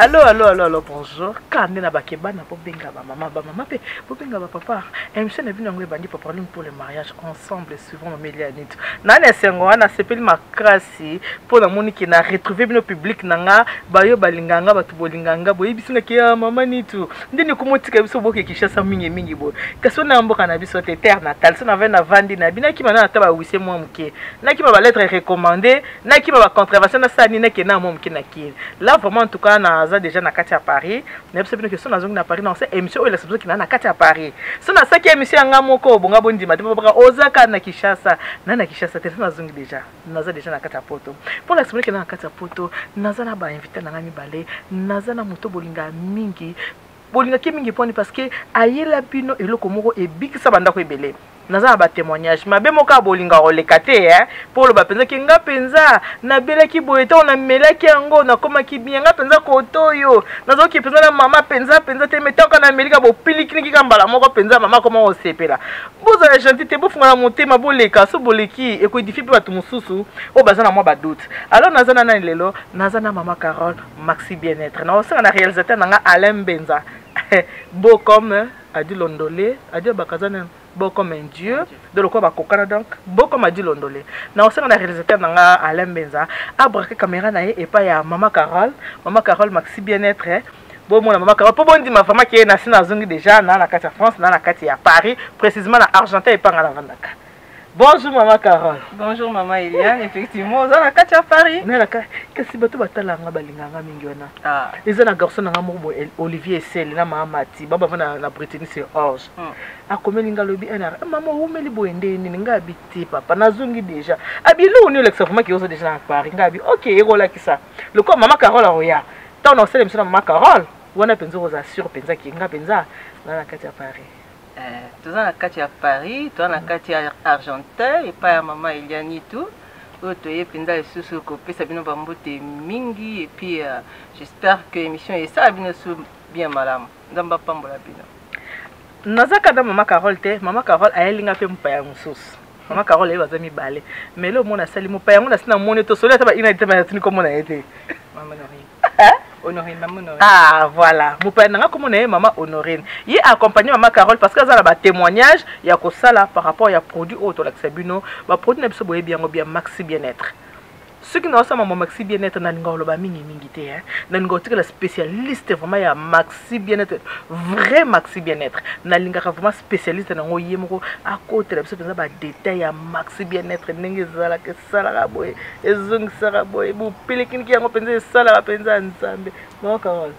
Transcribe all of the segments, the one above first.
Allô, bonjour. Quand on a bakeba na bobenga ba maman pe bobenga ba papa. Émission na bino ngwe bandi pour parler pour le mariage ensemble suivant Mamélia Nito. Na sengo na sepeli makrasi pour na moni ki na retrouver bino public nanga bayo balinganga batu bolinganga boyi bisinga ki maman Nito. Ndeni kumotika biso boke kishasa mingi bo. Kaso na mboka na biso te terre natale so na vena vandi na bina ki mana taba wise moi muke. Na ki ba lettre recommandée, na ki ba contravention na sani na ke na moi muke na ki. Là vraiment en tout cas na déjà na kati à Paris. Mais c'est une question na zongi na Paris na c'est émission la c'est qui na kati à Paris. So na saki émission nga moko bonga bondi mate papa ozaka na Kinshasa. Na Kinshasa te na zongi déjà. Naza déjà na kati à Poto. Pour l'expliquer na kati à Poto, naza na ba invité na ngami balé, naza na moto bolinga mingi. Bolinga ki mingi poni parce que ayela bino eloko moko e bikisa banda ko ebele. Naza ba témoignage mabe moka bolinga olekate pour le bapenza ki nga penza na bela ki boyeta on a melaki yango na koma ki bien nga penza ko toyo nazo ki penza na mama penza te metaka na melika bo pilikini ki kambala moko penza mama koma osepela boza la gentité bo funga na motema boleka so boleki e ko edifi pe batu mususu o baza na moi ba doute alors naza na lelo naza na mama Carole Maxi bien-être na osa na réalisateur nanga Alain Benza beau comme Adi Londolé Adi Bakazana beau comme un dieu de le quoi ba kokana donc beau comme Adi Londolé na osa na réalisateur nanga Alain Benza a braqué caméra na et pas ya mama Carole Maxi bien-être bon mon maman Carole pour bon dire ma femme qui est nationale zongi déjà na kati ya France na kati ya Paris précisément na Argentin et pas na Vandaka. Bonjour maman Carole. Bonjour maman Eliane, effectivement, on a Katia Paris. Na la kasi bato batala nga balinganga mingi wana. Ah. Eza na garçon nga mo Olivier Sel na mama Mati, baba na Brittany c'est Orge. Akomelinga lobi ena maman umeli boende ni nga habité papa nazungi déjà. Abilo ni le format qui ose déjà na Paris nga bi. OK, erola kisa. Le quoi maman Carole roya. Tant on sait maman Carole, wana penzo rosa sur penza ki nga penza na Katia Paris. Tout dans la Katia Paris, tout dans la Katia Argentin, et pas à maman Eliane tout. Tu es pinda et sous copé, ça vient de mingi, et puis j'espère que l'émission est ça, bien malam. Dans ma pambola bino. Nazaka da maman Carole te, maman Carole a elinga pe mpaya mususu. Maman Carole eba zami balé. Mais le mona sali mpaya ngona sina mone to solo taba ina taba tini comme on a été. Maman Honorine. Honorine, maman Honorine. Ah voilà, mpaya nanga comme on est maman Honorine. Il accompagné maman Carole parce que ça a ba témoignage ya ko sala par rapport ya produit auto la Sabino, ba produit na biso boye bien Maxi bien-être. Ce qui n'a pas maman Maxi bien-être na linga loba mingi te na linga tika la spécialiste vraiment ya Maxi bien-être, vrai Maxi bien-être na linga vraiment spécialiste na ngoye moko à côté la biso penza ba détail ya Maxi bien-être ndenge zala ke sala boye ezong sala boye bu pelekini ki yango penza sala penza nzambe maman Carole.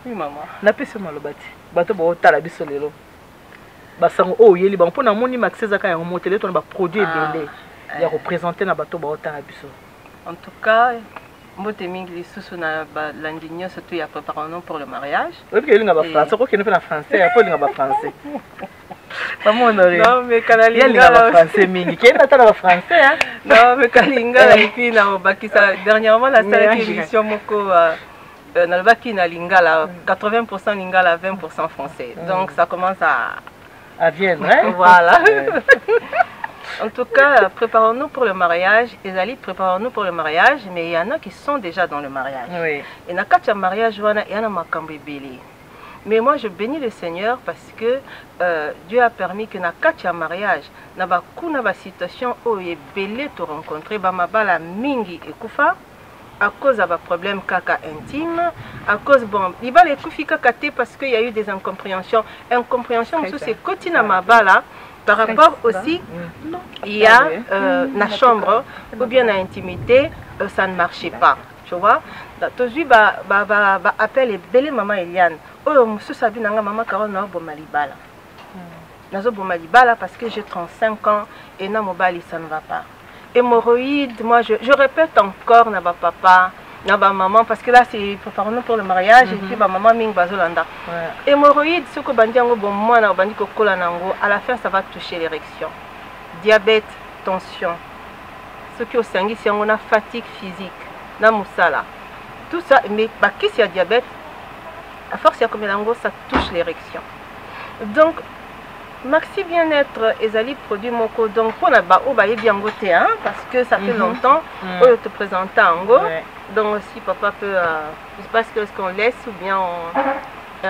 Oui maman. Na pesi malobati bato bo tala biso lelo basango o yeli ba mpona moni Maxi zaka ya motele to na ba produit ebele ya représenter na bato ba otala biso. En tout cas, mbote mingi sous na l'andignon surtout ya préparons pour le mariage. Oui, parce que linga ba français, ko kene na français, ya po linga ba français. Maman Honorine. Non, mais kalinga linga ba français mingi. Kena tala ba français hein. Non, mais kalinga et puis na bakisa dernièrement la série émission moko na baki na lingala 80% lingala 20% français. Donc ça commence à viendre hein. Voilà. En tout cas, préparons-nous pour le mariage. Ezali, préparons-nous pour le mariage, mais il y en a qui sont déjà dans le mariage. Oui. Et dans le mariage, il y en a makambi belé. Mais moi, je bénis le Seigneur parce que Dieu a permis que dans le mariage, dans la situation où il est belé de rencontrer, la mingi et kufa, à cause de problème kaka intime, à cause bon, il va les kufi kakate parce qu'il y a eu des incompréhensions. Incompréhension, c'est kotina mabala. Par rapport aussi, il y a la chambre ou bien l'intimité, ça ne marchait pas. Tu vois? Aujourd'hui, appelle et belle maman Eliane. Oh, monsieur Sabi nanga maman Carole na bomalibala. Nazo bomalibala parce que j'ai 35 ans et na mobali ça ne va pas. Hémorroïdes, moi je répète encore na papa. Na ba maman parce que là c'est préparons pour le mariage et puis ba maman ming bazolanda. Hémorroïdes ce que bandi yango bon moi na bandi ko kola nango à la fin ça va toucher l'érection. Diabète, tension. Ce qui au sangi c'est on a fatigue physique, na musala. Tout ça mais ba qui c'est diabète à force ya comme nango ça touche l'érection. Donc Maxi bien-être ezali produit moko donc pour na ba o ba bien goté hein parce que ça fait longtemps on te présente ango donc si papa peut je sais pas ce qu'on laisse ou bien on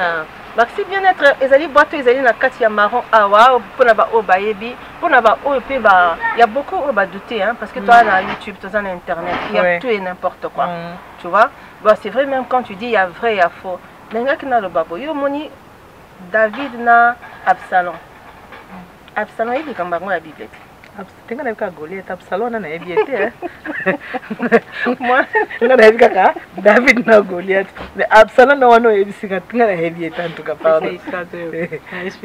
Maxi bien-être ezali boîte ezali na kati ya marron awa pour na ba o ba yebi pour na ba o pe ba il y a beaucoup on va douter hein parce que toi na YouTube toi na internet il y a tout et n'importe quoi tu vois bon c'est vrai même quand tu dis il y a vrai il y a faux lenga kina lo babo yo moni David na Absalom. Absalom il est comme bango la Bible. Tenga na ka Goliath Absalom na ebiete moi na na David na Goliath mais Absalom na wano ebisika tenga na ebiete en tout cas pardon.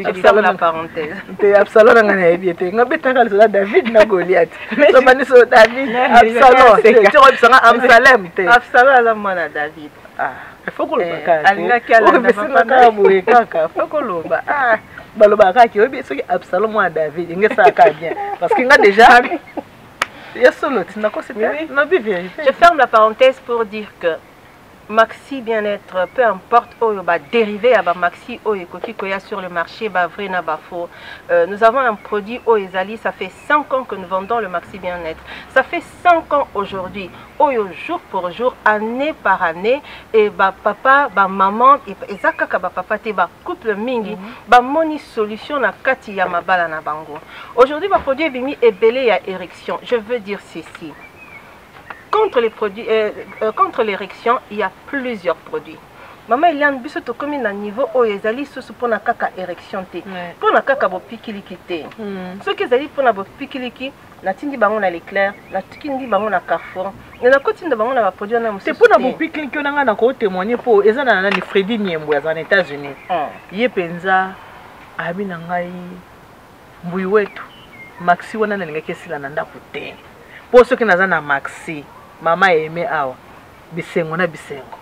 Absalom la parenthèse. Te Absalom na ebiete ngabeta ka la David na Goliath. So bani so David Absalom tu obsanga Absalom te. Absalom la mwana David. Ah, il faut que le bac. Alinga kala na papa boye kaka. Faut que le bac. Ah, baloba kaki obi soki Absalom à David, ngesa ka bien parce que nga déjà il y a solo, tu n'as quoi c'est bien. Je ferme la parenthèse pour dire que Maxi bien-être, peu importe où il va dériver à Maxi ou koya sur le marché, vrai na faux. Nous avons un produit au Ezali, ça fait 5 ans que nous vendons le Maxi bien-être. Ça fait 5 ans aujourd'hui, jour pour jour, année par année, et papa, maman, et zakaka papa te couple mingi, moni solution na kati ya mabala na bango. Aujourd'hui, produit bimi est belé à érection. Je veux dire ceci. Contre les produits, contre l'érection, il y a plusieurs produits. Maman, il y a un bus de commune à niveau où ils allaient sous pour la caca érection. Pour la caca bo pikiliki. Ceux qui allaient pour la bo pikiliki, la tindi bangon à l'éclair, la tindi bangon à Carrefour. Et la côté de bangon à produit en c'est pour la bo pikiliki, on a encore témoigné pour les années de Freddy Niembo aux États-Unis. Yé penza, abinangai, mbouiwetu, maxi wana na ngeke sila nanda kute. Pour ceux qui n'ont pas maxi. Mama aimé awa bisengo na bisengo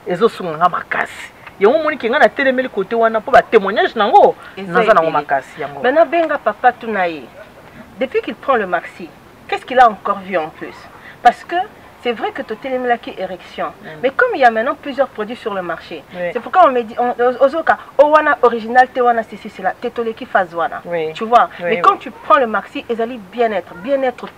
ezo sunga makasi yango moni kinga na telemeli côté wana po ba témoignage nango naza nango makasi yango maintenant benga papa tunaye depuis qu'il prend le maxi qu'est-ce qu'il a encore vu en plus parce que c'est vrai que tu as qui érection, mais comme il y a maintenant plusieurs produits sur le marché, c'est pourquoi on me dit, Ozoka, Owana original, Tewana, c'est là, Tetoleki Fazwana. Tu vois, mais quand tu prends le maxi, ils allaient bien-être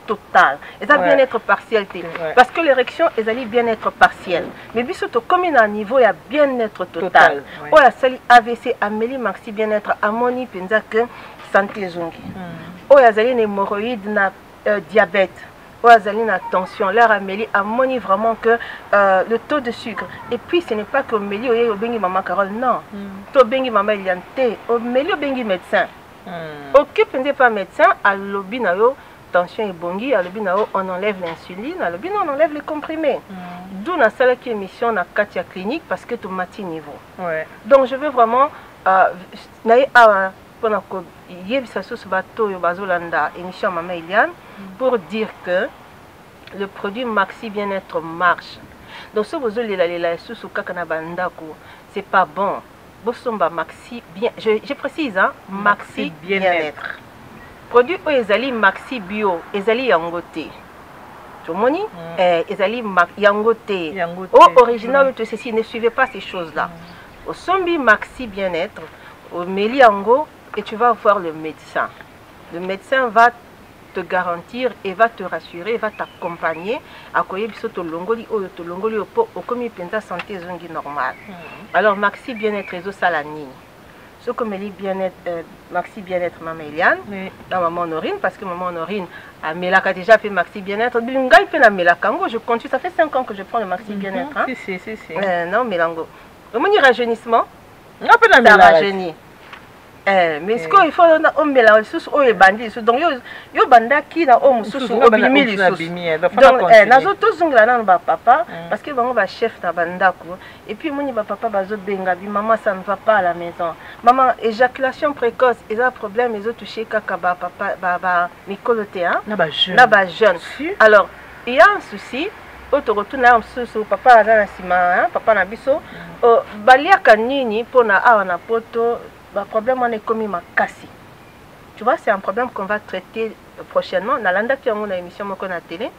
total, ils allaient bien-être partialité. Parce que l'érection, ils allaient bien-être partiel. Mais bisoto, comme il y a un niveau, il y a bien-être total. Oh, la sali AVC, Amélie Maxi, bien-être, Amoni, Penzake, santé zongi. Oh, il y a une hémorroïde, diabète. La tension, leur amélie a moni vraiment que le taux de sucre. Et puis ce n'est pas que Mélie au bengi maman Carole, non. To bengi maman Eliante, au Mélie au bengi médecin. Occupe pas médecin, à l'obi na yo tension et bongi, à l'obi na yo on enlève l'insuline, à l'obi on enlève les comprimés. D'où la salle qui émission na Katia clinique parce que tout mati niveau. Donc je veux vraiment pour dire que le produit Maxi bien-être marche. Donc si vous avez c'est pas bon. Maxi bien, je précise hein, Maxi bien-être. Produit ezali Maxi bio, ezali yangote. Tu moni ezali yangote. Au original de ceci, ne suivez pas ces choses-là. Au sombi Maxi bien-être, au Méliango, et tu vas voir le médecin. Le médecin va te garantir et va te rassurer, va t'accompagner à quoi to longoli au comme il santé zongi normal. Alors Maxi bien-être réseau salani. Ce comme elle bien-être Maxi bien-être maman Eliane, dans maman Honorine parce que maman Honorine a Melaka déjà fait Maxi bien-être. Bingai fait la Melakango, je continue, ça fait 5 ans que je prends le Maxi bien-être hein. Si. Non Melango. Le moni rajeunissement. On peut la rajeunir. Mais ce qu'il faut on mélange sous o et bandit donc yo banda qui na o mususu o bimili donc nazo to zongla na ba papa parce que bango ba chef na banda ko et puis moni ba papa bazo benga bi maman ça ne va pas à la maison maman éjaculation précoce et ça problème les autres toucher kaka ba papa ba mikoloté hein na ba jeune alors il y a un souci auto retourne na mususu papa na sima hein papa na biso baliaka nini pona awa na poto. Le problème on est comme ma cassi. Tu vois, c'est un problème qu'on va traiter prochainement. Dans l'anda qui a une émission à la télé.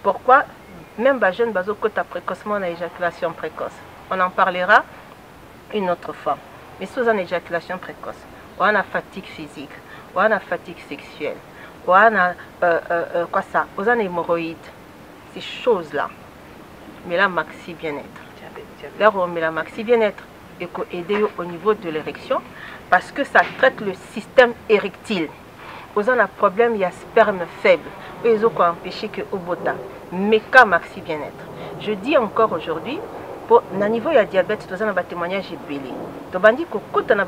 Pourquoi même les jeunes baso kota précocement na éjaculation précoce. On en parlera une autre fois. Mais sous une éjaculation précoce. on a fatigue physique, on a fatigue sexuelle, on a quoi ça, on a hémorroïdes, ces choses-là. Mais la maxi bien-être. Là, on met la maxi bien-être et qu'on aide au niveau de l'érection parce que ça traite le système érectile. Vous avez un problème, il y a sperme faible. Ils ont empêché que au bota. Méca maxi bien-être. Je dis encore aujourd'hui, pour le niveau il y a diabète, vous avez un témoignage belé. Donc on dit que quand on a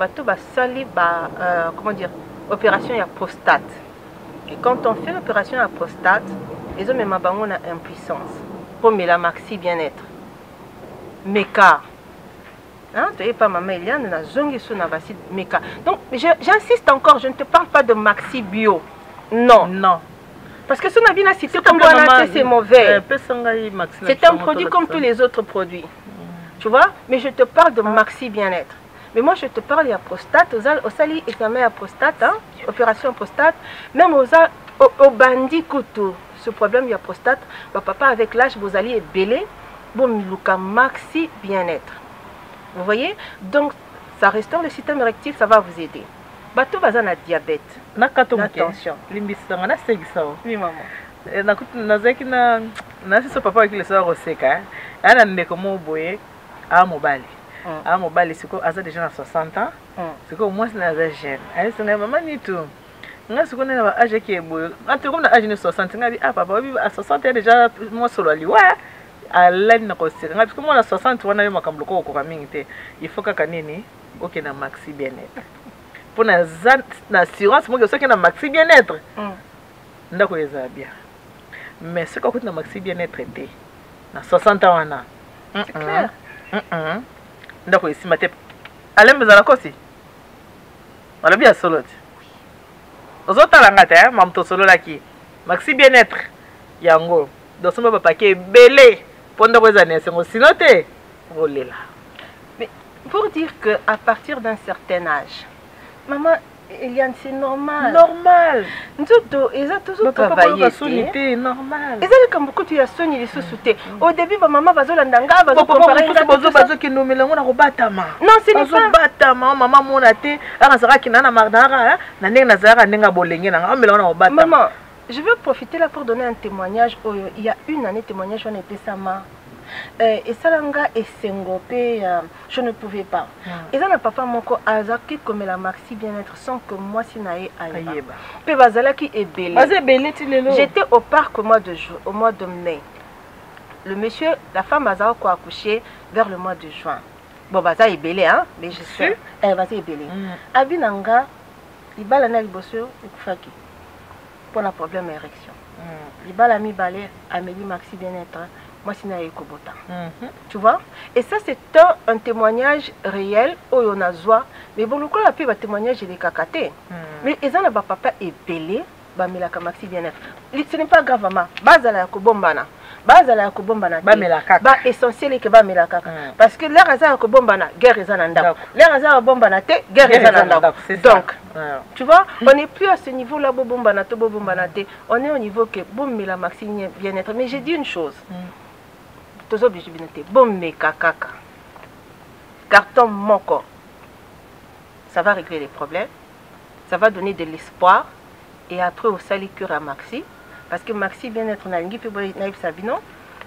comment dire, opération il y a prostate. Et quand on fait l'opération à la prostate, ils ont même une impuissance pour la maxi bien-être. Méca. Hein, tu n'es pas maman Eliane, méca. Donc j'insiste encore, je ne te parle pas de maxi bio. Non. Non. Parce que si on a bien cité comme c'est mauvais. C'est un produit comme tous les autres produits. Tu vois? Mais je te parle de maxi bien-être. Mais moi je te parle de la prostate, au sali examen à prostate, hein, opération prostate, même au bandit couteau. Ce problème il y a prostate, papa avec l'âge vous allez belé, bon maxi bien-être. Vous voyez? Donc ça restaure le système érectile, ça va vous aider. Bateau va a diabète. Attention. Oui maman. Nazaki na siso papa avec le soir au seka. Ana ndeko mo boye a mobali. A mobali siko aza déjà na 60 ans. Siko moi na za jeune. Ai sanga maman ni tout. Nga siko na ba âge qui est boye. Entre comme na âge de 60 ngabi ah papa à 60 ans déjà moi solo ali wa. À l'aide na ko seka. Parce que moi na 60 wana yo makambo ko ko mingi te. Il faut ka nini OK na maxi bien-être. Pour na assurance moi que ça que na maxi bien-être. Ndako eza bien. Mais ce qu'on a maxi bien-être été na 60 ans wana. C'est clair. Ndako ici maté. Allez me zala kosi. Wala bien solo. Ozota la ngata mam to solo laki. Maxi bien-être yango. Donc son papa qui est belé pendant que années sinon te voler là. Mais pour dire que à partir d'un certain âge, maman Eliane, c'est normal. Normal. Nous ils toujours travaillé. C'est normal. Ils ont comme beaucoup de personnes ils se soutaient. Au début, maman va zolandanga, va comparer. Non, c'est pas. Batama, maman mon até, arazara qui nana mardara, nané nazara nenga bolengé nanga, melona obata. Maman, je veux profiter là pour donner un témoignage. Il y a une année témoignage on était sama. Et Salanga et Sengopé, je ne pouvais pas. Et ça, papa moko azaki comme la maxi bien-être sans que moi si naïe aïe. Puis bazala qui est belé. J'étais au parc au mois de mai. Le monsieur, la femme a accouché vers le mois de juin. Bon baza est belé hein, mais je sais. Elle va est belé. Abinanga, il bala na liboso ikufaki. Pour le problème érection. Il bala mi balé Amélie maxi bien-être. Moi, tu vois? Et ça, c'est un témoignage réel où on a joie. Mais bon, le coup, la paix, témoignage, il est cacaté. Mais ils ont le papa est belé, mais la maxi bien-être. Ce n'est pas grave, maman. Bazala yakobombana. Bazala yakobombana. Ba essentiel est que ba melakaka. Parce que l'air azar yakobombana, guerre est ananda. L'air azar yakobombana te, guerre est ananda. Donc, tu vois, on n'est plus à ce niveau-là, bobombana te, bobombana te. On est au niveau que bon, mais la maxi bien-être. Mais j'ai dit une chose. Bon mais kakaka carton moko ça va régler les problèmes, ça va donner de l'espoir et après au sali cure à maxi parce que maxi bien-être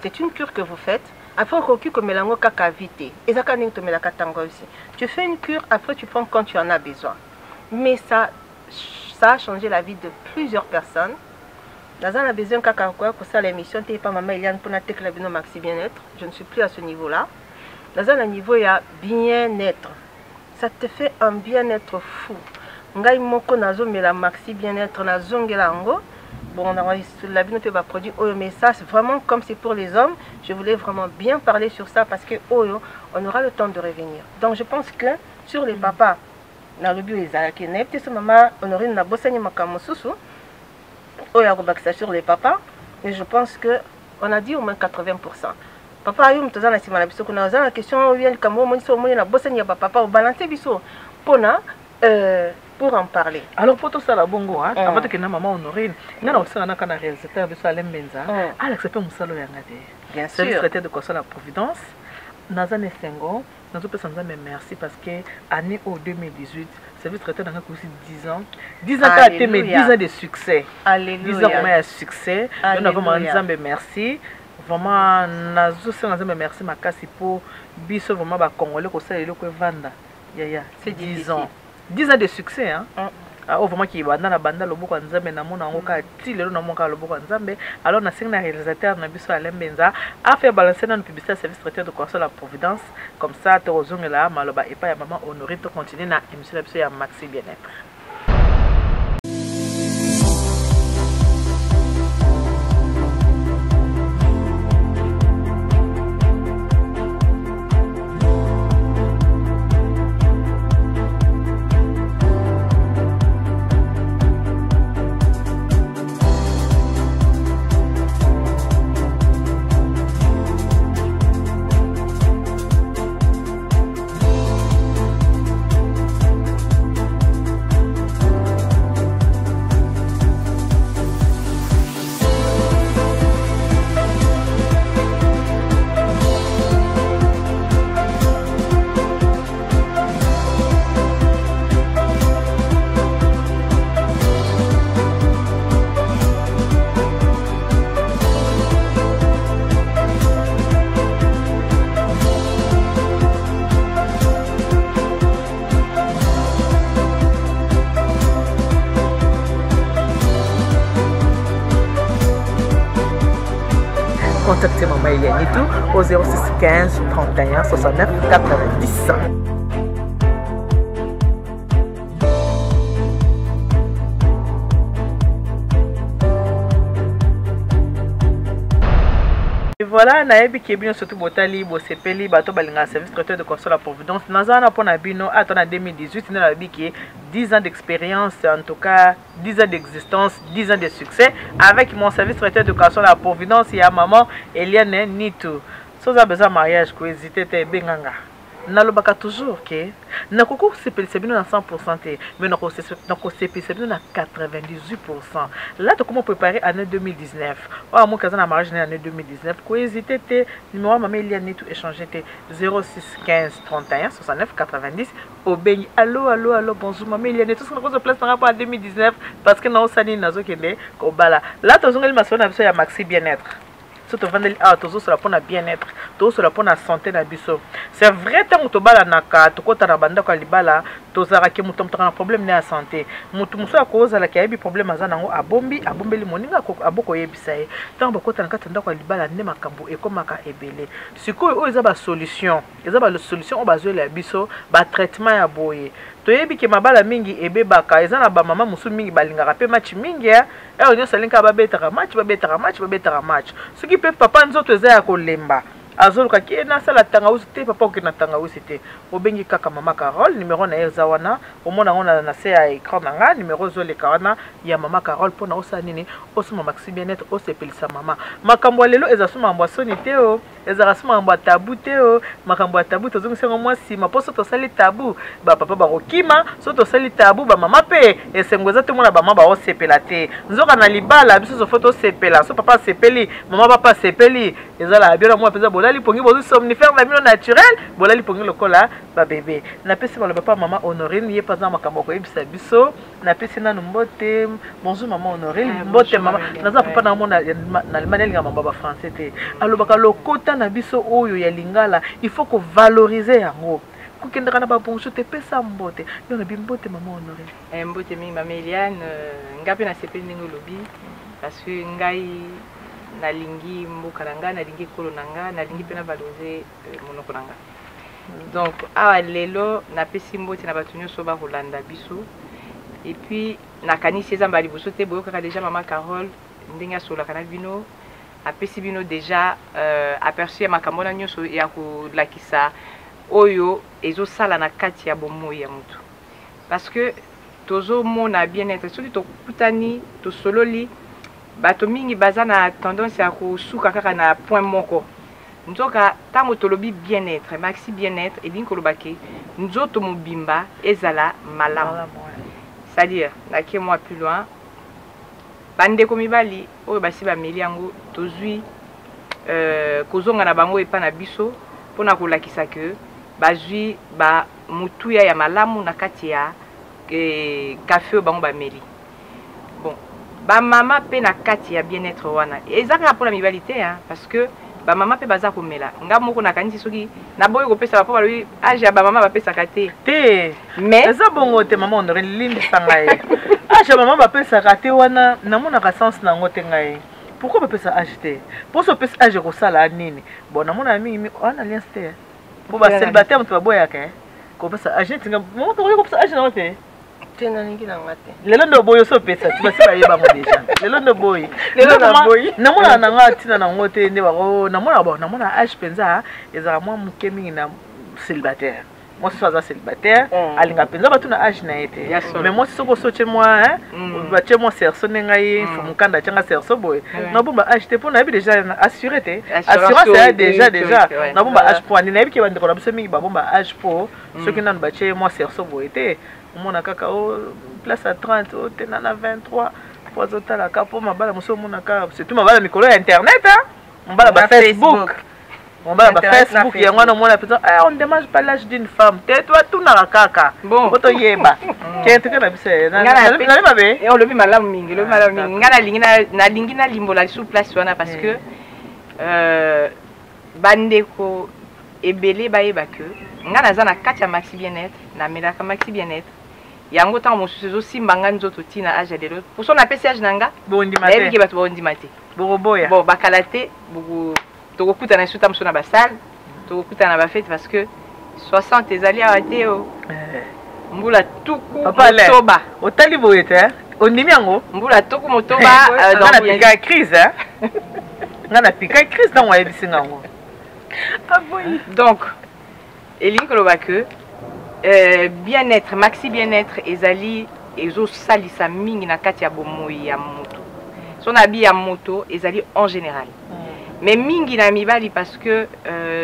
c'est une cure que vous faites après on recule comme melango kaka vite et ça aussi tu fais une cure après tu prends quand tu en as besoin mais ça a changé la vie de plusieurs personnes. Dans un besoin pour ça l'émission t'es pas maman Eliane pour la maxi bien-être. Je ne suis plus à ce niveau-là. Dans un niveau il y a bien-être. Ça te fait un bien-être fou. Ngai moko nazo mais la maxi bien-être na zongelango. Bon on a la bino peut produit oyo mais ça c'est vraiment comme c'est pour les hommes. Je voulais vraiment bien parler sur ça parce que oyo on aura le temps de revenir. Donc je pense que sur les papas na le bio ezalaki na peut-être maman Honorine na bosani makamosusu. Sur les papas, et je pense qu'on a dit au moins 80%. Papa a eu la question pour en parler. Alors pour tout ça la bongo hein, avant que maman Honorine, n'a aussi un canal réalisateur de Salem Benza, Alex peut musalo yangate. Bien sûr. Secrétaire de conseil la Providence. Nazan et Sengo, nous avons merci parce que année au 2018, service traiteur dans aussi 10 ans. 10 ans qu'a été mais 10 ans de succès. Alléluia. 10 ans qu'on a succès. Nous avons merci. Vraiment, nous avons merci ma casse pour biso vraiment ba congolais ko ça le ko vanda. C'est 10 ans. 10 ans de succès hein. Oh vraiment qui banda na banda loboko nzambe na mona ngoka ti lelo na monka loboko nzambe alors na singa réalisateur na biso Alembenza a fait balancer dans publicité service traiteur de Console la Providence comme ça to ozongela maloba et pas ya maman honoré to continuer na émission la biso ya Maxi Bien-être. Contactez Maman Elianitou au 06 15 31 69 90. Et voilà, naebi qui est bien surtout botali bosepeli bato balinga service traiteur de Console la Providence. Nazana pour nabino attend en 2018 na bi qui 10 ans d'expérience, en tout cas 10 ans d'existence, 10 ans de succès avec mon service traiteur de Console la Providence et à maman Eliane Nitou. Sans besoin de mariage, ko hésiter te benganga. Nalobaka toujours que na koko sepeli na 100% mais na ko sepeli na 98%. Là tu comment préparer année 2019. Oh mon cousin na mariage année 2019 ko hésiter te numéro maman Eliane tout échanger te 06 15 31 69 90 au Beni. Allô bonjour maman Eliane tout ce qu'on a place par rapport à 2019 parce que na osani nazo kende ko bala. Là tu zonga ma sona biso ya Maxi Bien-être. Surtout vendeli ah toujours sur la pour bien-être, toujours sur la pour santé na biso. C'est vrai tant to bala naka to kota na banda ko libala to zara ke muto mtaka problème na santé. Muto muso akoza la kayebi problème azana ngo abombeli moninga ko aboko yebisa ye. Tant bakota na katanda ko libala ne makambo e komaka ebele. Sikoyo o eza ba solution. Eza ba solution o bazwela biso ba traitement ya boye. Toyebi ke mabala mingi ebebaka eza na ba mama musu mingi balingaka pe match mingi ya e onyo salinga babetaka match soki pe papa nzoto eza ya kolemba azoluka ki na sala tangawusi te papa oke na tangawusi te obengi kaka mama Carole numéro na eza wana omona ngona na se ya écran nanga numéro zoleka wana ya mama Carole pona osala nini osuma Maxi Bien-être osepelisa mama makambo lelo eza suma mbwasoni te o eza suma mbwa tabu te o makambo ya tabu tozongisa ngo mwasi maposo to sali tabu ba papa ba kokima so to sali tabu ba mama pe esengo eza te mona ba mama ba osepela te nzoka na libala biso so photo sepela so papa sepeli mama papa sepeli eza la bien moi pesa bolali pongi bozu somnifère na mino naturel bolali pongi lokola ba bébé na pesi ba papa mama Honorine ye pas na makambo ko ebisa biso na pesi na mbote bonjour maman Honorine mbote mama naza papa na mona na maneli nga mamba ba français te alobaka lokota na biso oyo ya lingala il faut ko valoriser yango kukendaka na ba bonjour te pesa mbote yo na bimbote maman Honorine mbote mingi mama Eliane ngapi na sepeli ningo lobi parce que ngai nalingi mboka nanga nalingi kolo nanga nalingi pe na valoriser monoko nanga donc awa lelo napesi mbote na bato nyonso bakolanda biso et puis nakanisi eza mbali boso te boyokaka déjà mama Carole ndenge asolaka na bino apesi bino déjà aperçu ya makambo na nyonso ya kolakisa oyo ezosala na kati ya bomoi ya motu parce que tozomona bien-être soki tokutani tosololi bato mingi baza na tendance ya kosuka kaka na point moko nzoka tango tolobi bien-être Maxi Bien-être elingi koloba ke nzoto mobimba ezala malamu c'est-à-dire nake moi plus loin bandeko mibali oyo basi bameli yango tozwi kozonga na bango epa na biso mpona kolakisa ke bazwi ba mutuya ya malamu na kati ya café oyo bango bameli. Bon bamama mpe na kati ya bien-être wana eza kaka mpona mibali te parce que bamama mpe baza komela nga moko nakanisi soki naboyi kopesa bapo balobi age ya bamama bapesaka te mais eza bongo te mama honore limbisa ngai age ya bamama bapesaka te wana namonaka sens nango te ngai. Pourquoi bapesa age te mpo so opesa age kosala nini? Bon namona mingi wana alliance te po bacélibataire moto baboyaka kopesa age neti nga mama tokoki kopesa age nango te lelo ndo boyi so pesa ti basi bayeba ngo deja lelo ndo boyi namona na nga ntina nango te nde bango namona age mpenza ezala mwa moke mingi na célibataire mwasi so aza célibataire alinga mpenza batuna age na ye te mais mwasi soko sotie mwa batie mwa serso nde ngai mokanda atianga serso boye nabomba age te mpo nayebi deja assuré te assurance ya deja nabomba age po andi nayebi ke bandeko na biso mingi babomba age po soki nanu batie mwa serso boye te omona kaka place à 30 otena na 23 po azotalaka mpo mabala mosusu omonaka surtout mabala mikolo ya internet mobala bafacebook mobala bafacebook yango wana omona mpenza on démange pas l'âge d'une femme te toatunaka kaka po toyeba ke toke na biso nali mabe olobi malamu mingi nga nalingi nalimbola lisusu place wana parce que bandeko ebele bayeba ke nga naza na kati ya maxi bien-être namelaka maxi bien-être yango ntango mosusu ezosimba nga nzoto ntina age ya lelo pourso napesi age na nga nayebi ke bato baondima te bokoboya bon bakala te tokokutana esu ta mosusu na basale tokokutana na bafete parce que 60 ezali awa te mbula tuku motoba otali boye te ondimi yango mbula tuku motoba nga na pika crise nga na pika crise ntango ayebisi nga yango donc elingi koloba ke bien-être maxi bien-être ezali ezosalisa mingi na kati ya bomoi ya moto so na bi ya moto ezali en général mais mingi na mibali parce que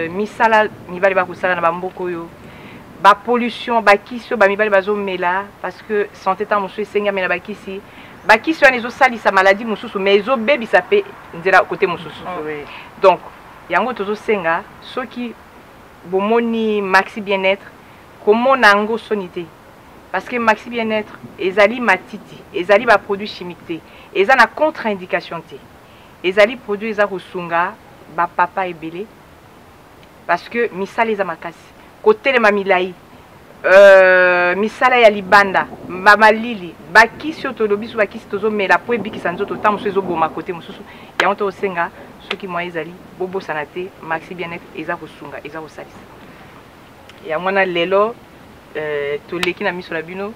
misala mibali bakosala na bamboka oyo bapollution bakisi oyo bamibali bazomela parce que santé ntango mosusu esengi amela bakisi wana ezosalisa maladi mosusu mais ezobebisa mpe nzela kote mosusu donc yango tozosenga soki bomoni maxi bien-être komona yango soni te parce que maxi bien-être ezali matiti ezali baproduit chimique te eza na contre-indication te ezali produit eza kosunga bapapa ebele parce que misala eza makasi kotelema milai misala ya libanda bamalili bakisi oyo tolobi so bakisi tozomela po ebikisa nzoto ntango mosusu ezoboma kote mosusu yango tokosenga soki mwa ezali bobosana te maxi bien-être eza kosunga eza kosalisa yango wana lelo toleki na miso na bino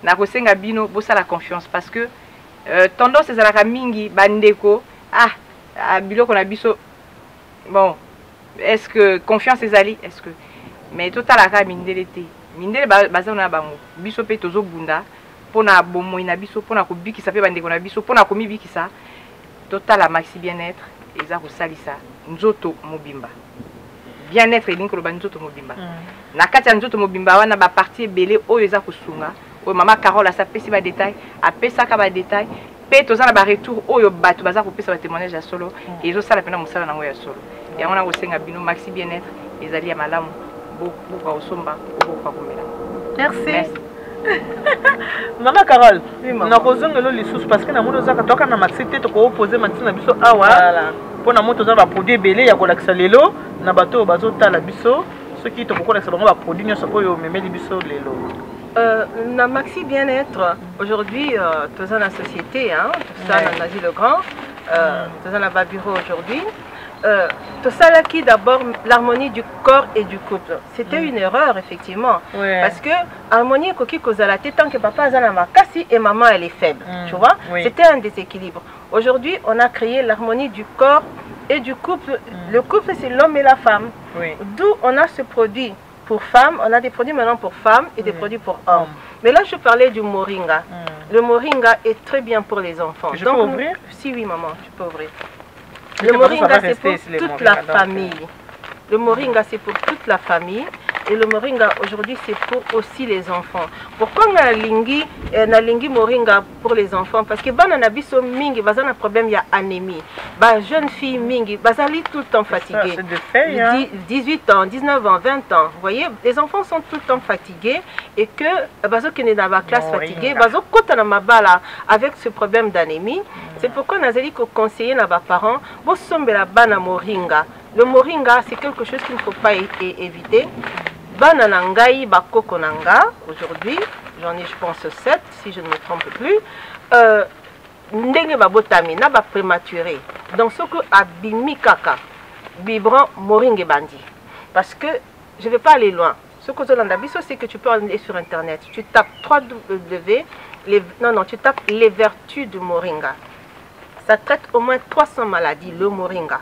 nakosenga bino bosala confiance parce que tendance ezalaka mingi bandeko biloko na biso bon est-ce que confiance ezali est-ce que mais totalaka mindele te mindele baza na bango biso pe tozobunda mpona bomoi na biso mpona kobikisa mpe bandeko na biso mpona komibikisa totala maxi bien-être eza kosalisa nzoto mobimba bien-être elingi koloba nzoto mobimba na kati ya nzoto mobimba wana baparti ebele oyo eza kosunga oyo mama Carole asapesi badetail apesaka badetail mpe toza na baretour oyo bato baza kopesa batémoignage ya solo ezosala mpena mosala nango ya solo yango na kosenga bino maxi bien-être ezali ya malamu bokoka kosomba bokoka komela merci Mama Carole, nakozongelo lisusu parce que namoni ozaka toka na maxi te tokoopose matisi na biso awa mpona moto oza baproduit ebele ya kolakisa lelo na bato oyo bazotala biso soki tokokolakisa bango baproduit nyonso oyo omemeli biso lelo. Na maxi bien-être aujourd'hui toza na société toza na Nazi le Grand toza na bureau aujourd'hui tosalaki d'abord l'harmonie du corps et du couple. C'était une erreur effectivement parce que harmonie ekoki kozala te tant que papa aza na makasi et maman elle est faible, tu vois. C'était un déséquilibre. Aujourd'hui on a créé l'harmonie du corps et du couple. Le couple c'est l'homme et la femme, d'où on a ce produit pour femmes, on a des produits maintenant pour femmes et des produits pour hommes. Mais là je parlais du moringa. Le moringa est très bien pour les enfants. Je peux ouvrir? Si oui maman, tu peux ouvrir. Le moringa c'est pour toute la famille. Le moringa c'est pour toute la famille. Et le moringa, aujourd'hui, c'est pour aussi les enfants. Pourquoi na lingi moringa pour les enfants? Parce que bana na biso mingi, baza na problème, il y a anémie. Ba jeune fille mingi, bazali tout le temps fatiguée. 18 ans, 19 ans, 20 ans. Vous voyez, les enfants sont tout le temps fatigués et que bazo qui est dans la classe fatiguée, bazo kota na mabala avec ce problème d'anémie. C'est pourquoi nazali ko conseiller na ba parents, bo sombela bana moringa. Le moringa, c'est quelque chose qu'il ne faut pas éviter. Bana nangai bakoko nanga, aujourd'hui, j'en ai je pense 7 si je ne me trompe plus. Ndenge babotami na ba prématuré. Donc ce que abimi kaka biberon moringa bandi. Parce que je ne vais pas aller loin. Ce que je c'est que tu peux aller sur internet. Tu tapes 3W, tu tapes les vertus du moringa. Ça traite au moins 300 maladies, le moringa.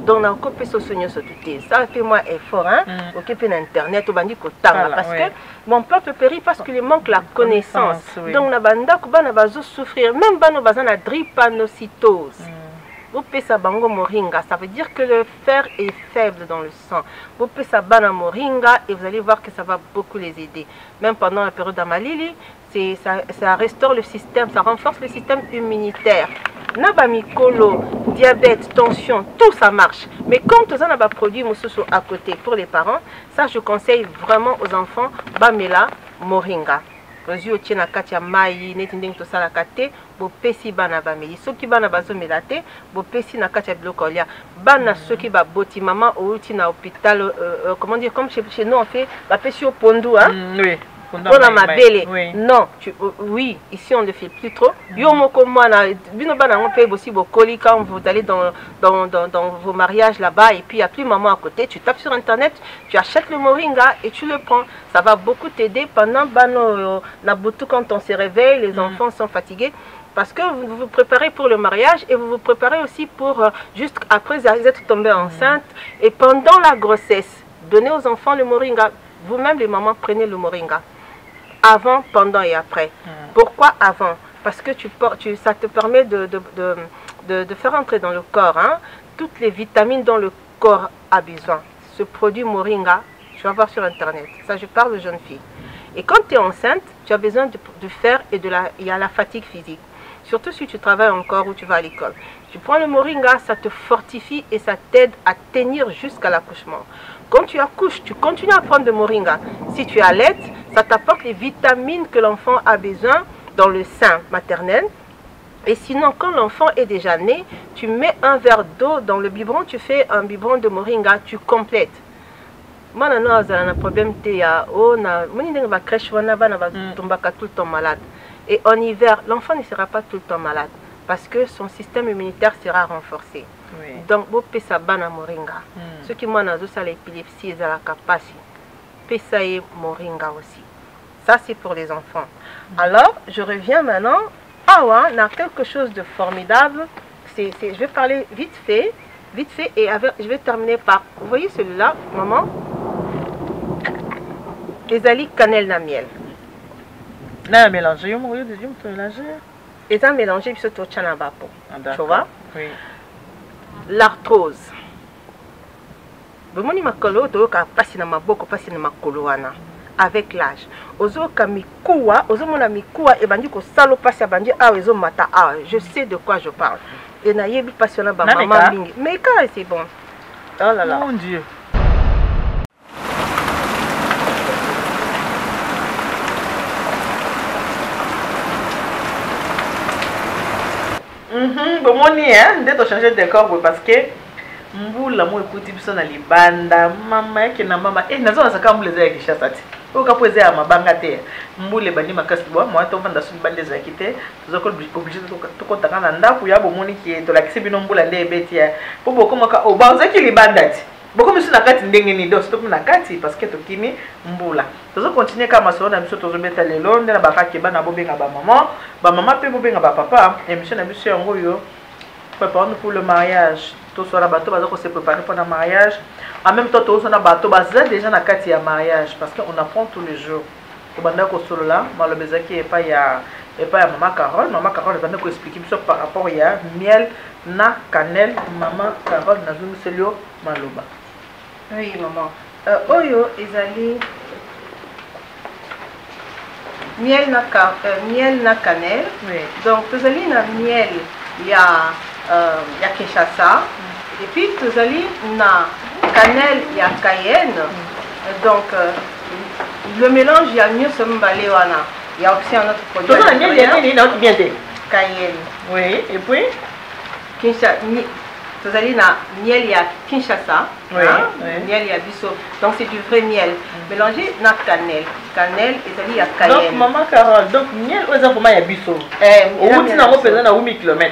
Donc, on a copié ce sonio sur tout. Ça fait moi effort, hein. Occupé l'internet, au bandit parce que mon peuple périt parce qu'il manque la connaissance. Donc, na banda kuba na bazo souffrir, même bano bazana drépanocytose. Vous pouvez ça bango moringa, ça veut dire que le fer est faible dans le sang. Vous pouvez ça bana moringa et vous allez voir que ça va beaucoup les aider. Même pendant la période d'Amalili, ça restaure le système, ça renforce le système immunitaire. Nabamikolo, diabète, tension, tout ça marche. Mais comme tout ça n'a pas produit moussousou à côté pour les parents, ça je conseille vraiment aux enfants, bamela moringa. Rosi otie na kati ya mai neti ndenge tosala kate bopesi bana bameli soki bana bazomela te bopesi na kati ya biloko lia bana soki baboti mama outi na hôpital comment dire comme chez nous on fait bapesi au pondu hein oui pour ma belle non oui ici on ne fait plus trop yo moko mwana bino bana on paye aussi bokoli quand vous allez dans vos mariages là-bas et puis il y a plus maman à côté tu tapes sur internet tu achètes le moringa et tu le prends ça va beaucoup t'aider pendant bano nabutu quand on se réveille les enfants sont fatigués parce que vous vous préparez pour le mariage et vous vous préparez aussi pour juste après vous êtes tombé enceinte et pendant la grossesse donnez aux enfants le moringa vous-même les mamans prenez le moringa avant, pendant et après. Pourquoi avant? Parce que ça te permet de faire entrer dans le corps hein, toutes les vitamines dont le corps a besoin. Ce produit moringa, je vais voir sur internet. Ça, je parle aux jeunes filles. Et quand tu es enceinte, tu as besoin de faire et il y a la fatigue physique. Surtout si tu travailles encore ou tu vas à l'école. Tu prends le moringa, ça te fortifie et ça t'aide à tenir jusqu'à l'accouchement. Quand tu accouches, tu continues à prendre de moringa. Si tu allaites, ça t'apporte les vitamines que l'enfant a besoin dans le sein maternel. Et sinon, quand l'enfant est déjà né, tu mets un verre d'eau dans le biberon, tu fais un biberon de moringa, tu complètes. Moi, j'ai un problème, tout le temps malade. Et en hiver, l'enfant ne sera pas tout le temps malade parce que son système immunitaire sera renforcé. Oui. Donc, vous pouvez ça bana moringa. Ceux qui m'ont dit l'épilepsie, ils ont la capacité. Pesaye moringa aussi. Ça, c'est pour les enfants. Alors, je reviens maintenant. Ah ouais, on a quelque chose de formidable. Je vais parler vite fait, et je vais terminer par. Vous voyez celui-là, maman? Les ali cannelle na miel. Là, mélanger, mélanger. Et ça mélangé puis surtout tchanabapo. Tu vois? Oui. L'arthrose. Bomoni makolo to ka pasi na maboko pasi na makolo wana avec l'âge. Ozo ka mikuwa, ozo mona mikuwa e bandi ko salo pasi bandi a ezo mata a. Je sais de quoi je parle. Et na yebi pasi na ba maman mingi. Mais quand c'est bon. Oh là là. Mon Dieu. Bomoni hein, dès to changer de corps parce que mbula mo ekuti biso na libanda mama yake na mama nazo nasaka mbule za Kishasa ti okapoze ya mabanga te mbule bandi makasi bo mo to vanda su bande za kite tozoko obligé to kotaka na ndaku ya bomoni ki to lakisi bino mbula nde ebeti ya po bokoma ka o banzaki libanda ti boko misu na kati ndenge ni dos to na kati parce que to kimi mbula tozo continuer kama so na biso tozo beta lelo nde na bakaki bana bobenga ba mama pe bobenga ba papa émission na biso yango yo préparons pour le mariage. Tout soit bateau, on se préparer pour le mariage. En même temps, tout soit bateau, c'est déjà dans le de mariage parce qu'on apprend tous les jours. Au banda ko solo là, malheureusement qui est pas ya maman Carole. Maman Carole va nous expliquer par rapport à miel na cannelle. Maman Carole na zone selio maloba. Oui maman. Oyo ezali miel na cannelle. Oui. Donc tozali na miel ya Kinshasa. Et puis tozali na cannelle ya Cayenne. Donc le mélange il y a mieux ce mbale wana. Il y a aussi un autre produit. Toujours la miel ya bien Cayenne. Oui, et puis Kinshasa. Tozali na miel ya Kinshasa, oui, hein? Oui. Miel ya biso. Donc c'est du vrai miel mélangé na cannelle. Cannelle ezali ya Cayenne. Donc maman Carole, donc miel oza vraiment ya biso. Outi nango pesa na 8 km.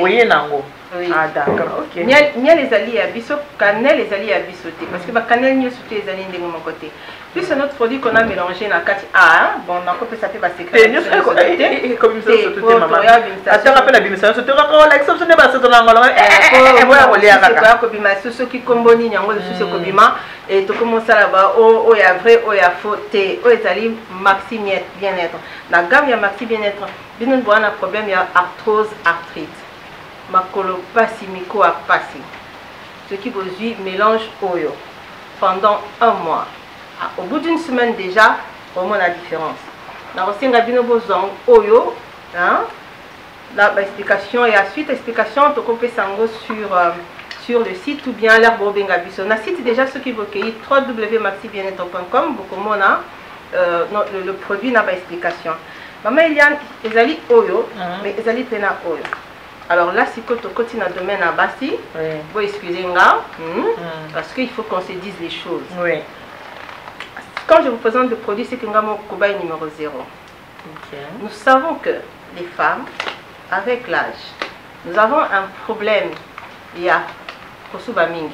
Oye nango. Oui. Ah d'accord, OK. Miel ezali ya biso, cannelle ezali ya biso te parce que ba cannelle nyonso te ezali ndenge moko te. Puis c'est notre produit qu'on a mélangé na kati bon na ko pesa pe ba secret. Comme ça surtout maman. Attends rappelle la bimisa surtout quand l'exception ne pas surtout nango. Voilà kolia kaka. C'est ko bima soso ki komboni nyango soso ko bima et to commencer là-bas o ya vrai o ya faux te. O ezali maxi bien-être. La gamme ya maxi bien-être, bino bwana problème ya arthrose, arthrite. Makolo pasi miko a pasi. Ce qui vous dit mélange oyo pendant un mois. Au bout d'une semaine déjà, au moins la différence. Dans le bino bozong oyo, hein, la explication et la suite explication to kopé sango sur le site ou bien l'herbe benga biso. Na site déjà ce qui vous cueillir www.maxibienetre.com beaucoup mona le produit n'a pas explication. Maman Eliane, ezali oyo, mais ezali pena oyo. Alors là, si tu continues à domaine à Bassi, vous excusez-moi, parce qu'il faut qu'on se dise les choses. Oui. Quand je vous présente le produit, c'est que nous avons cobaye numéro 0. Okay. Nous savons que les femmes, avec l'âge, nous avons un problème. Il y a Kosuba Mingi.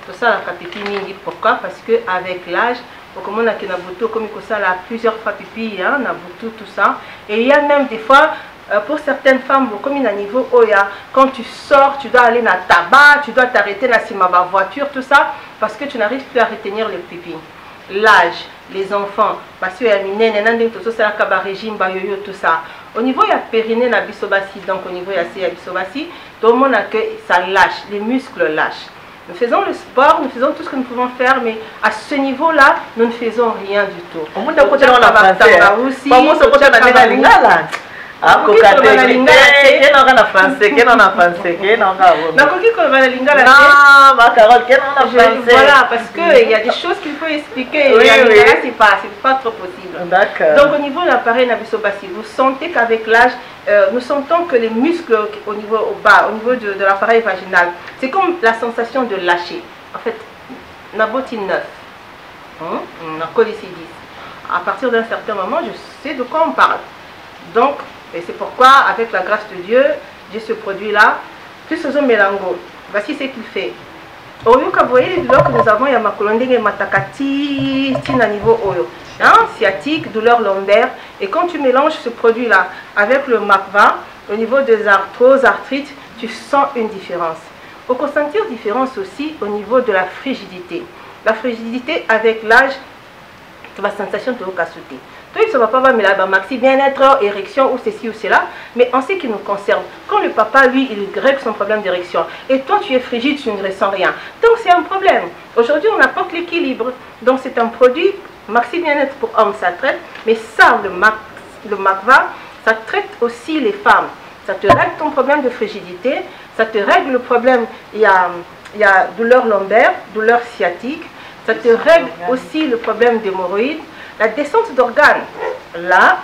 Tout ça, la pipi Mingi. Pourquoi? Parce qu'avec l'âge, comme on a plusieurs fois pipi, tout ça. Et il y a même des fois, pour certaines femmes, comme il y a un niveau Oya, quand tu sors, tu dois aller dans le tabac, tu dois t'arrêter dans la voiture, tout ça, parce que tu n'arrives plus à retenir les pipis. L'âge, les enfants, parce qu'il y a un régime, tout ça. Au niveau il y a périnée na bisobasi, donc au niveau il y a bisobasi, tout le monde a que ça lâche, les muscles lâchent. Nous faisons le sport, nous faisons tout ce que nous pouvons faire, mais à ce niveau-là, nous ne faisons rien du tout. Au monde côté on a français. Pas moi ce côté on a lingala. Ah, coca français, voilà, parce qu'il y a des choses qu'il faut expliquer. Oui, c'est pas trop possible. Donc au niveau de l'appareil nabisobasi, vous sentez qu'avec l'âge, nous sentons que les muscles au niveau de l'appareil vaginal, c'est comme la sensation de lâcher. En fait, naboti 9, à partir d'un certain moment, je sais de quoi on parle. Donc, et c'est pourquoi, avec la grâce de Dieu, j'ai ce produit-là, plus ce mélango. Voici ce qu'il fait. Au lieu que vous voyez, que nous avons, il y a ma colonne et matakati, à niveau oyo. Sciatique, douleur lombaire. Et quand tu mélanges ce produit-là avec le Macva, au niveau des arthroses, arthrites, tu sens une différence. On peut sentir différence aussi au niveau de la frigidité. La frigidité, avec l'âge, tu as la sensation de sauter. Il ne va pas mettre maxi bien-être, érection ou ceci ou cela, mais en ce qui nous concerne, quand le papa, lui, il règle son problème d'érection, et toi, tu es frigide, tu ne ressens rien. Donc, c'est un problème. Aujourd'hui, on apporte l'équilibre. Donc, c'est un produit, maxi bien-être pour hommes, ça traite, mais ça, le Macva, ça traite aussi les femmes. Ça te règle ton problème de frigidité, ça te règle le problème, il y a douleur lombaire, douleur sciatique, ça te règle aussi le problème d'hémorroïdes. La descente d'organes, là,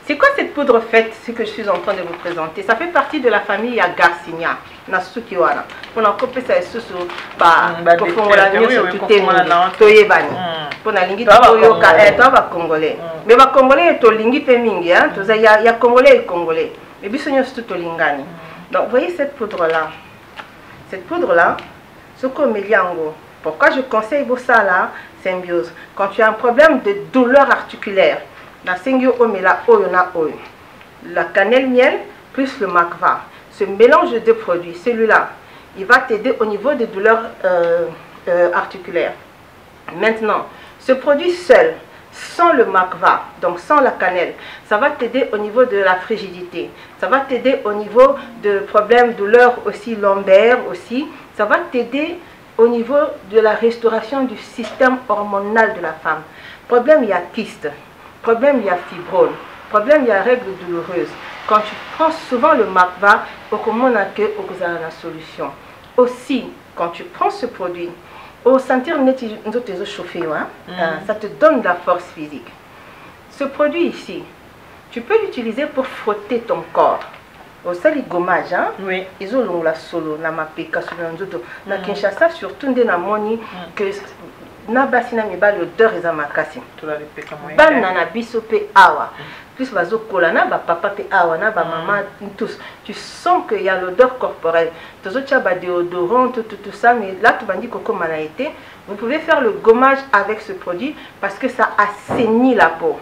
c'est quoi cette poudre faite, ce que je suis en train de vous présenter? Ça fait partie de la famille Garcinia. Nasukiwana. On a copié ça sous congolais. Mais les congolais sont lingi pe mingi, hein. Il y a congolais et congolais. Mais bisogno tout lingani. Donc, vous voyez cette poudre-là. Cette poudre-là, ce qu'on met liango. Pourquoi je conseille ça là? Symbiose. Quand tu as un problème de douleur articulaire, la singio omela oyona oyo. La cannelle miel plus le macva. Ce mélange de deux produits, celui-là, il va t'aider au niveau des douleurs articulaires. Maintenant, ce produit seul, sans le macva, donc sans la cannelle. Ça va t'aider au niveau de la frigidité. Ça va t'aider au niveau de problèmes, douleurs aussi lombaires aussi. Ça va t'aider au niveau de la restauration du système hormonal de la femme. Problème, il y a kyste. Problème, il y a fibrome. Problème, il y a règles douloureuses. Quand tu prends souvent le macva, au comment on a que la solution. Aussi, quand tu prends ce produit, au sentir chauffer, ça te donne de la force physique. Ce produit ici, tu peux l'utiliser pour frotter ton corps. Au sali gommage, oui. Ils ont la solo, na mapeka solo nzoto. Na Kinshasa surtout ndé na moni que na basina mi ba l'odeur eza makasi. Tu la répétes moi. Ban na biso pe awa. Plus bazo kolana ba papa pe awa na ba maman tous. Tu sens qu'il y a l'odeur corporelle. Tous autres ba déodorant tout ça, mais là tu bandis coco manaïté. Vous pouvez faire le gommage avec ce produit parce que ça assainit la peau.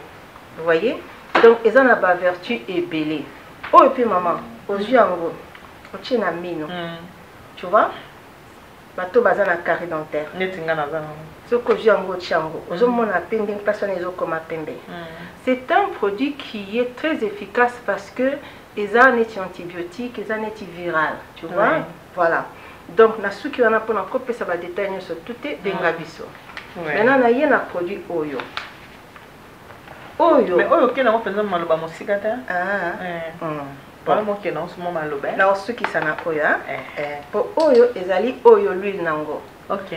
Vous voyez? Donc ils ont la vertu et belé. Oh et puis maman, aux yeux en gros, au tien na mino. Tu vois? Bateau bazan na carré dentaire. Ce que j'ai en gros tiango. Aux hommes on a pembe, personne n'est comme pembe. C'est un produit qui est très efficace parce que ils ont un antibiotique, ils ont un antiviral. Tu vois? Voilà. Donc na ceux qui en a pour un copie ça va détailler sur tout est bengabiso. Maintenant na y a un produit oyo. Oyo. Mais oyo qui n'a pas besoin de maloba mosikata. Voilà moi qui n'a pas besoin de maloba. Là ceux qui s'en a oyo. Pour oyo ezali oyo l'huile nango. Ok.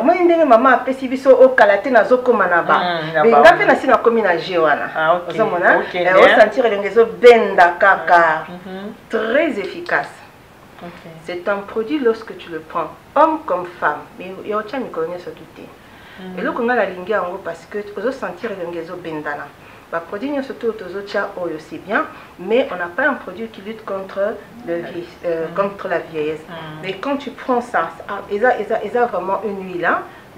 Moi ndenge maman a pesi biso o kalate na zoko manaba. Mais ngape na sina komi na jewana. Ah ok. Vous mona? On sentir les benda kaka. Très efficace. Okay. C'est un produit lorsque tu le prends, homme comme femme. Mais il y a autre chose sur tout. Et là, on a la ligne parce que tu peux sentir les bendana. Le produit surtout c'est bien, mais on n'a pas un produit qui lutte contre contre la vieillesse. Mais quand tu prends ça, ils ont vraiment une huile,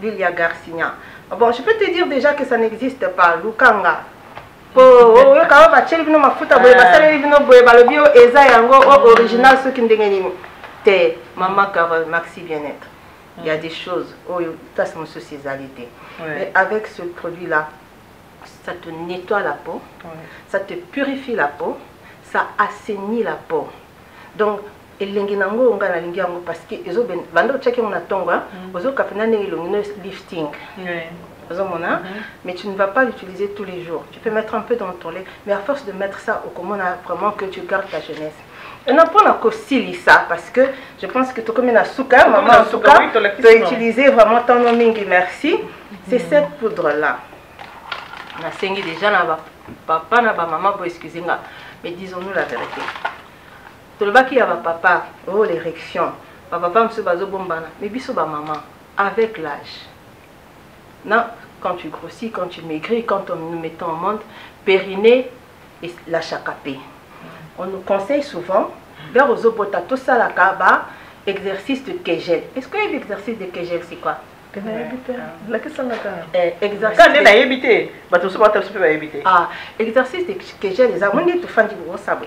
l'huile ya garcinia. Bon, je peux te dire déjà que ça n'existe pas, Lukanga. Original ce qui me Maman Carole, Maxi Bien-être. Il y a des choses, ça c'est mon socialisalité. Mais avec ce produit-là, ça te nettoie la peau, ça te purifie la peau, ça assainit la peau. Donc, elenginango onga na lingiango parce que ezo ben bando cheke mona tonga, ozo kapena ne lifting. Mais tu ne vas pas l'utiliser tous les jours. Tu peux mettre un peu dans ton lait, mais à force de mettre ça au commun, vraiment que tu gardes ta jeunesse. Et non pas encore ça parce que je pense que tu comme une souka, maman souka, tu as utilisé vraiment ton nom merci. C'est cette poudre là. Na sengi déjà na papa na ba maman pour excuser nga, mais disons-nous la vérité. Tout le bas qui a papa, oh l'érection, papa monsieur bazo bombana, mais biso ba maman avec l'âge. Non, quand tu grossis, quand tu maigris, quand on nous met en monde, périnée et la chakapé. On nous conseille souvent, vers aux obotato salakaba, exercice de Kegel. Est-ce que l'exercice de Kegel c'est quoi? Exercice de Kegel, les amis, tu fais du bon sabre.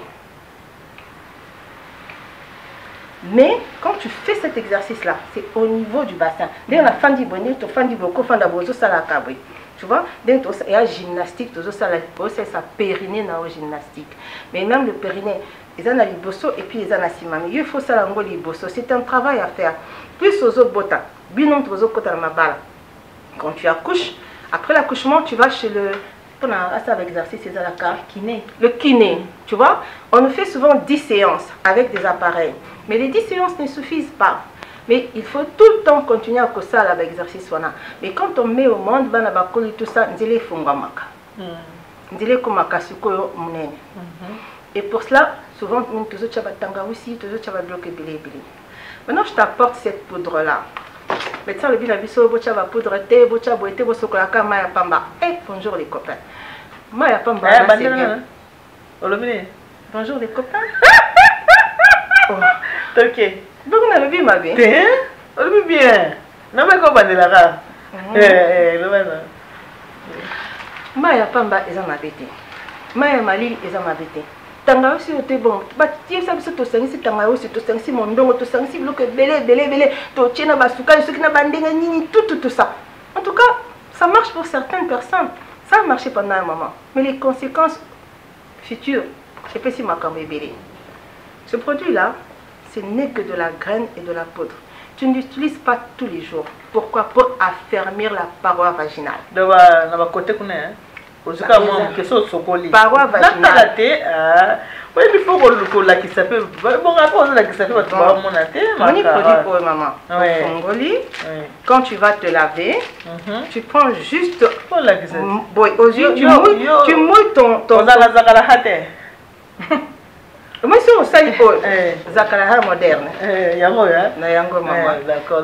Mais quand tu fais cet exercice-là, c'est au niveau du bassin. Dès la fin du bonnet, tu fais du beaucoup, fin d'abozo salakabri. Tu vois, dès que il y a gymnastique, tu as ça périnée dans la gymnastique. Mais même le périnée, ils ont les bosso et puis ils ont la simami. Il faut ça l'ango les bosso. C'est un travail à faire. Plus aux autres botas, binon aux autres côtés ma balle. Quand tu accouches, après l'accouchement, tu vas chez le avec exercice, c'est la kiné. Le kiné, tu vois, on fait souvent 10 séances avec des appareils. Mais les 10 séances ne suffisent pas. Mais il faut tout le temps continuer à faire ça avec l'exercice. Mais quand on met au monde, tout ça, et pour cela, souvent, maintenant, je t'apporte cette poudre-là. Maintenant, le bilan va poudre thé, pamba. Eh, bonjour les copains. Maya pamba, c'est bien. Bonjour les copains. Ok. Donc on a le bien ma vie. On le bien. Non mais comment de la rare. Maya pamba est ma bête. Maya malili est ma bête. Tanga aussi était bon. Bah tiens ça c'est tout ça ici tanga aussi tout ça ici mon dongo tout ça ici bloqué belé to tiena basuka ce qui n'a bandé ni tout ça. En tout cas, ça marche pour certaines personnes. Ça a marché pendant un moment. Mais les conséquences futures, je peux si ma bébé. Ce produit-là, ce n'est que de la graine et de la poudre. Tu ne l'utilises pas tous les jours. Pourquoi? Pour affermir la paroi vaginale. côté paroi vaginale. Oui, il faut que la qui s'appelle. Bon, après, la qui s'appelle, tu vas mon athée. Produit pour maman. Quand tu vas te laver, tu prends juste. Aux yeux, tu mouilles ton. Moi, c'est au salle Zakaraha moderne.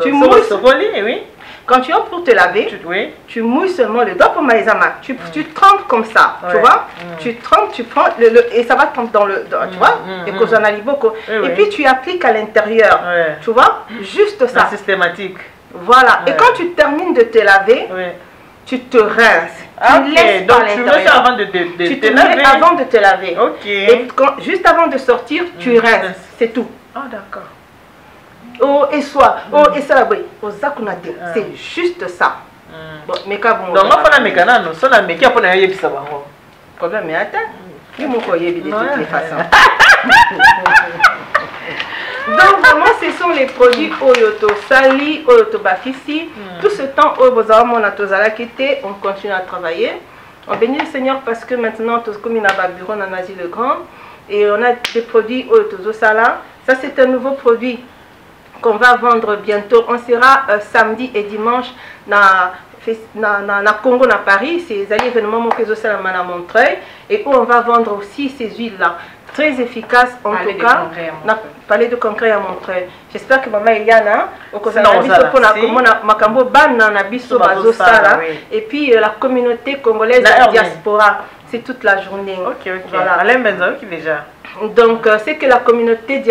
Tu mouilles. Oui. Quand tu entres pour te laver, tu mouilles seulement le doigt pour maïzama. Tu trempes comme ça, tu vois. Tu trempes, tu prends et ça va tremper dans le, tu vois. Et puis tu appliques à l'intérieur, tu vois. Juste ça. Systématique. Voilà. Et quand tu termines de te laver, tu te rinces. Tu laisses donc tu mets ça avant de te laver. Avant de te laver. Ok. Et juste avant de sortir, tu rinces. C'est tout. Ah, d'accord. Oh, et soit, et ça, c'est juste ça. Bon, mais quand bon. Donc, on va faire un mécanisme, on a un mécanisme pour aller ça. Problème, mais attends. Il m'a croyé de toutes les façons. Donc, vraiment, ce sont les produits Oyoto Sali, Oyoto Bakisi. Tout ce temps, on continue à travailler. On bénit le Seigneur parce que maintenant, comme il y a un bureau en Asie le Grand, et on a des produits Oyoto Sala. Ça, c'est un nouveau produit qu'on va vendre bientôt. On sera samedi et dimanche dans Congo, dans Paris. C'est les événements que je à Montreuil. Et où on va vendre aussi ces huiles-là. Très efficaces en tout cas. Palais de concret à Montreuil. J'espère que maman Eliana, et puis la communauté congolaise de la diaspora. C'est toute la journée. Ok. Voilà. Alain Benzaou qui déjà. Donc, c'est que la communauté,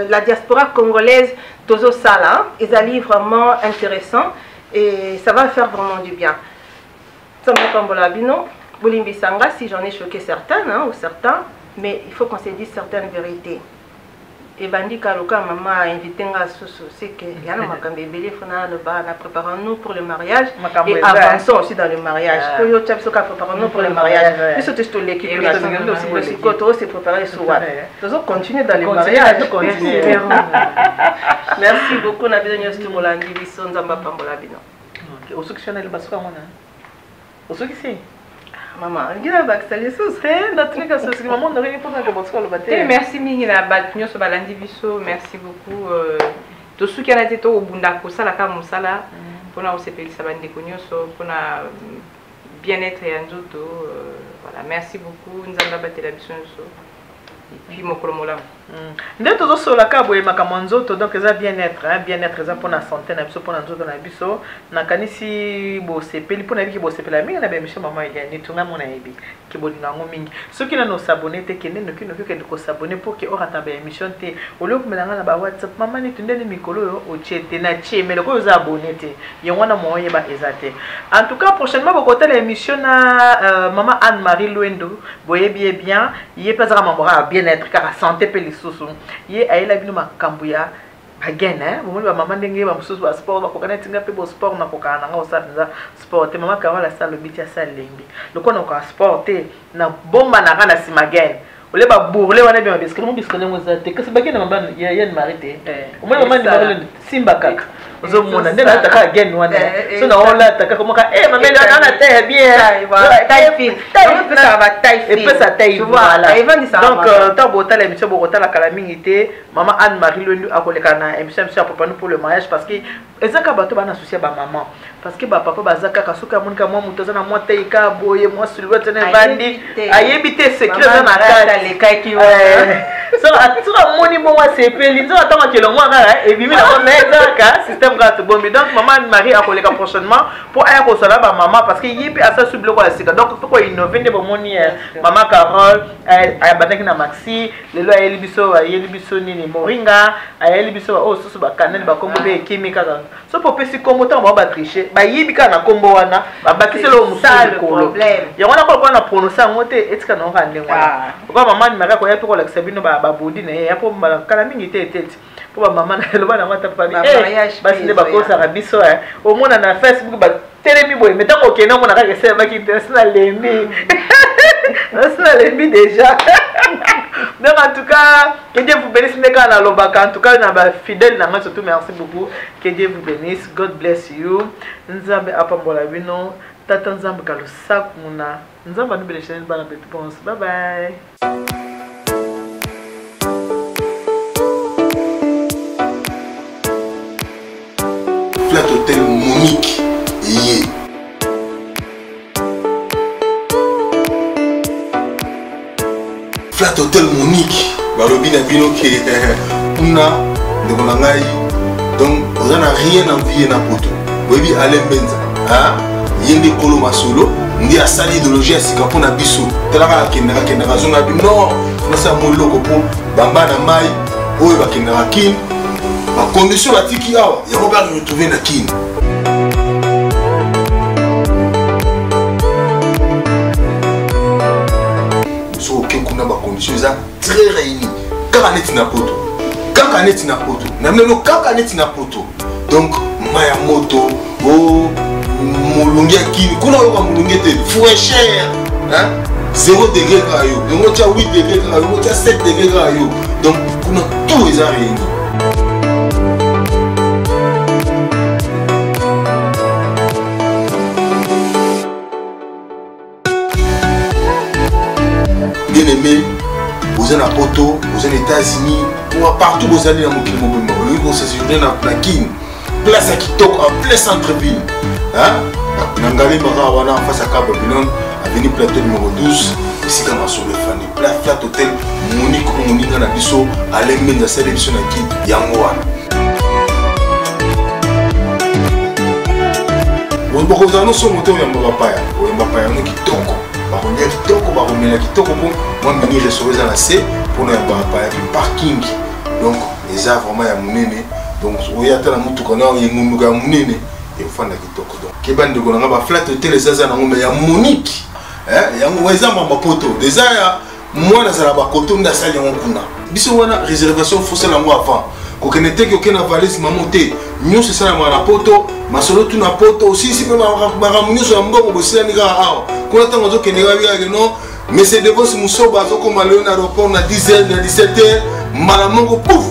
la diaspora congolaise, Tozo Sala, ils allaient vraiment intéressant et ça va faire vraiment du bien. Si j'en ai choqué certains ou certains, mais il faut qu'on se dise certaines vérités. Et Bandi Kaluka, maman a invité un sous c'est que y a préparons-nous pour le mariage et avançons aussi dans le mariage. Préparons-nous pour le mariage. Nous sommes tous l'équipe. C'est préparé sur what. Nous continuer dans le mariage. Merci beaucoup. N'a besoin de Molandi Bisson Zamba Pambolabino. Au succès le basque mona. Au succès. Maman, il y a un bac salé sous. Maman n'a rien pour le bâtiment. Merci Mingina Batnyo so balandi biso, merci beaucoup. Tout ce qui a été au Bundako Salaka Moussala pour nous sepelisa bandeko nyonso pour bien-être et anzoto. Voilà, merci beaucoup. Nzamba batela biso nyonso. Et puis mokolo molam. Ndé tozo solaka boye makamanzo to donc eza bien-être, bien-être eza pour la santé na biso pour na nzoto na biso na kanisi bo sepeli pour na biki bo sepela mingi na be monsieur maman Eliane tunga mona yebi ki bolinga ngo mingi soki na no s'abonner te kende no kino ke ko s'abonner pour que orata ba émission te olo kumelanga na ba WhatsApp maman ni tunde ni mikolo yo o chete na chemelo ko za abonner te yongwana mo yeba ezate. En tout cas prochainement bo côté l'émission na maman Anne-Marie Luendo boyebi bien yé pas za mamora bien-être car santé pe soso ye ayela bino makambu ya again bomoli ba mama ndenge ba mususu ba sport ba kokana tinga pe bo sport na kokana nga osafinza sport te mama kawala sala biti ya salembi lokona ko sport te na bomba na kana simagen ole ba bourle wana bien parce que mon biscuit ngo zate kasi bagena mama ya marité omoni mama ni ba simba kaka ozo mona ndena ataka again wana so na ola ataka comme ka mama na na te bien taille fine ça va taille fine et puis ça taille voilà donc ta bota la mission bota la kala mingité maman Anne-Marie Luendo akoleka na émission pour le mariage parce que ezaka bato bana associé ba maman parce que ba papa bazaka kasuka monika mwa mutoza na mwa teika boye mwa silhouette na bandi ayebite secret na kala les kaiki so atura moni bon wa sepeli nzo atama kelo mwa kaka ebimi na ko mezaka système ga to bombi donc maman Anne-Marie akoleka prochainement pour aya ko sala ba maman parce que yipi asa sublo ko asika donc faut ko innover de bomoni maman Carole aya bataki na Maxi lelo ayeli biso nini moringa ayeli biso o susu ba kanel ba kombo be kimika so pour pesi kombo ta ba tricher ba yibika na kombo wana ba bakise lo musa problème ya wana ko na prononcer ngote etika no rande ngwana ko maman Anne-Marie ko ya pe ko la sabino ba bodi na ya po kala mingi te pour maman na loba na mata papa mariage basi ne bakosa ka biso au moins na Facebook ba telemi boy mais tant que non on a ka essayer ba ki na lembi na lembi déjà. Donc en tout cas, que Dieu vous bénisse. En tout cas, on a fidèle, surtout merci beaucoup. Que Dieu vous bénisse. God bless you. Nzambe apambola bino. Tata nzambe kalusak muna. Nzambe nous bénisse. Bye bye. Flat Hotel Monique. Yeah. Flat Hotel Monique, balobi na bino ke kuna ndeko na ngai donc on n'a rien envié na poto. Bobi ale benza hein yende kolo masolo ndi asali idéologie ya sika pona biso telaka kendaka zonga bi non on sa moloko po bamba na mai oyo bakendaka kin ba condition batiki awa ya ko ba retrouver na kin. Conditions très réunies. Kaka neti na poto. Kaka neti na poto. Na melo kaka neti na poto. Donc maya moto o mulungi akini kuna yoka mulungi te fraîcheur hein 0 degré kayo. Ngo tia 8 degré kayo, ngo tia 7 degré kayo. Donc kuna tout est réuni. Bien aimé, vous êtes à Poto, vous êtes aux États-Unis, partout vous allez dans mon pays, vous séjournez dans la King, place à Kitoko, en plein centre-ville. Nangali Marawana, en face à Cap Babylone, avenue Plateau numéro 12, ici comme à Soleil Fanny, Flat Hotel, Monique Moninga Nabiso, Alain Menza, c'est l'émission à qui Yangoana. Vous avez un moteur Yambapaya, ou Yambapaya, qui Kitoko. Baronia kitoko, baromela kitoko pour moi venir recevoir dans la C pour nous avoir parking. Donc les arbres vraiment ya munene. Donc oyata na mutu kana yengunduka munene et fanda kitoko. Donc kebande ko nga ba Flat Hotel les zaza na ngombe ya Monique. Ya ngweza mamba poto. Déjà ya moi na sala ba koto nda sali ngokuna. Biso wana réservation faut la moi avant. Ko kenete ko kena valise mamote. Nyo c'est ça na poto, masolo tu na poto aussi si pe ba ramunyo so mbongo bosila ni ga awa. Kuna tango zo kenega biya non mais c'est de vos musoba zo comme aller à l'aéroport na 10h na 17h malamongo pouf.